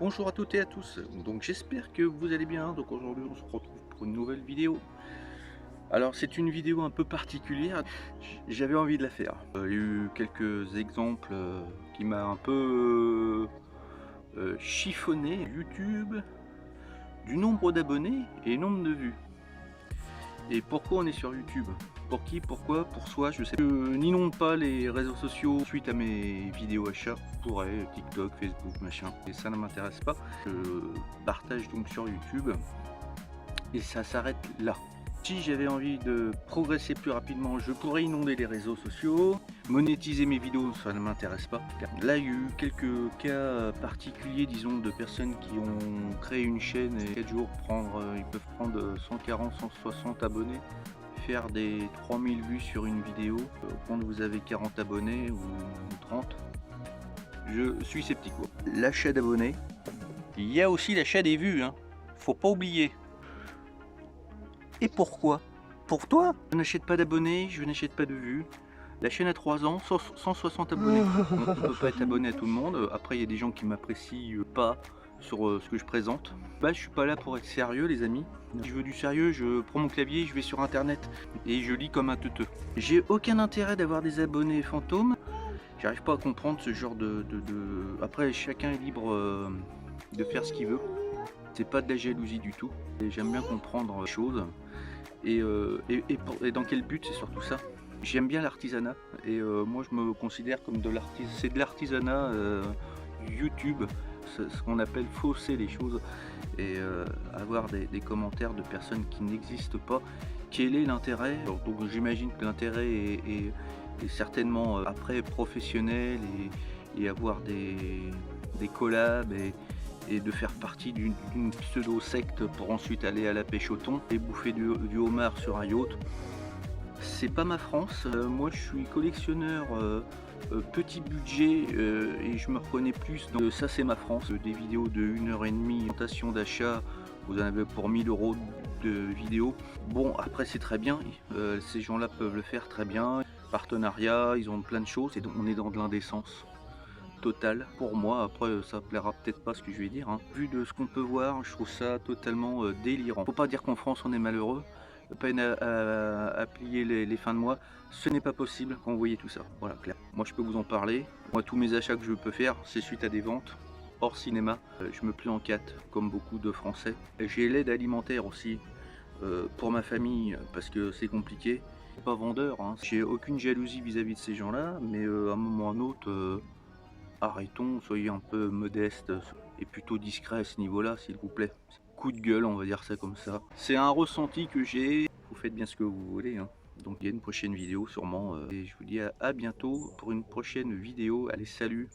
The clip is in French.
Bonjour à toutes et à tous, donc j'espère que vous allez bien. Donc aujourd'hui on se retrouve pour une nouvelle vidéo. Alors c'est une vidéo un peu particulière, j'avais envie de la faire. Il y a eu quelques exemples qui m'a un peu chiffonné YouTube, du nombre d'abonnés et nombre de vues. Et pourquoi on est sur YouTube? Pour qui? Pourquoi? Pour soi? Je sais pas. Je n'inonde pas les réseaux sociaux suite à mes vidéos achats. Je pourrais, TikTok, Facebook, machin. Et ça ne m'intéresse pas. Je partage donc sur YouTube. Et ça s'arrête là. Si j'avais envie de progresser plus rapidement, je pourrais inonder les réseaux sociaux, monétiser mes vidéos, ça ne m'intéresse pas. Là, il y a eu quelques cas particuliers, disons, de personnes qui ont créé une chaîne et 4 jours, ils peuvent prendre 140, 160 abonnés, faire des 3000 vues sur une vidéo. Quand vous avez 40 abonnés ou 30, je suis sceptique. L'achat d'abonnés, il y a aussi l'achat des vues, hein. Faut pas oublier. Et pourquoi? Pour toi? Je n'achète pas d'abonnés, je n'achète pas de vues. La chaîne a 3 ans, 160 abonnés. On ne peut pas être abonné à tout le monde. Après, il y a des gens qui m'apprécient pas sur ce que je présente. Bah, je suis pas là pour être sérieux, les amis. Si je veux du sérieux, je prends mon clavier, je vais sur internet et je lis comme un teuteux. J'ai aucun intérêt d'avoir des abonnés fantômes. J'arrive pas à comprendre ce genre Après, chacun est libre de faire ce qu'il veut. C'est pas de la jalousie du tout. Et j'aime bien comprendre les choses. Et dans quel but? C'est surtout ça. J'aime bien l'artisanat et moi je me considère comme c'est de l'artisanat YouTube, ce qu'on appelle fausser les choses et avoir des commentaires de personnes qui n'existent pas. Quel est l'intérêt? Donc j'imagine que l'intérêt est certainement après professionnel et avoir des collabs et de faire partie d'une pseudo-secte pour ensuite aller à la pêche au thon et bouffer du homard sur un yacht. C'est pas ma France. Moi je suis collectionneur petit budget et je me reconnais plus dans ça c'est ma France. Des vidéos de 1h30, tentation d'achat, vous en avez pour 1000 € de vidéos. Bon après c'est très bien, ces gens-là peuvent le faire très bien. Partenariat, ils ont plein de choses et donc on est dans de l'indécence total pour moi. Après ça plaira peut-être pas ce que je vais dire, hein. Vu de ce qu'on peut voir, je trouve ça totalement délirant. Faut pas dire qu'en France on est malheureux, peine à plier les fins de mois, ce n'est pas possible quand vous voyez tout ça. Voilà, clair. Moi je peux vous en parler. Moi tous mes achats que je peux faire, c'est suite à des ventes hors cinéma. Je me plie en 4 comme beaucoup de Français. J'ai l'aide alimentaire aussi pour ma famille parce que c'est compliqué. Pas vendeur, hein. J'ai aucune jalousie vis-à-vis de ces gens-là, mais à un moment ou à un autre, arrêtons, soyez un peu modeste et plutôt discret à ce niveau-là, s'il vous plaît. Coup de gueule, on va dire ça comme ça. C'est un ressenti que j'ai. Vous faites bien ce que vous voulez, hein. Donc il y a une prochaine vidéo sûrement. Et je vous dis à bientôt pour une prochaine vidéo. Allez, salut!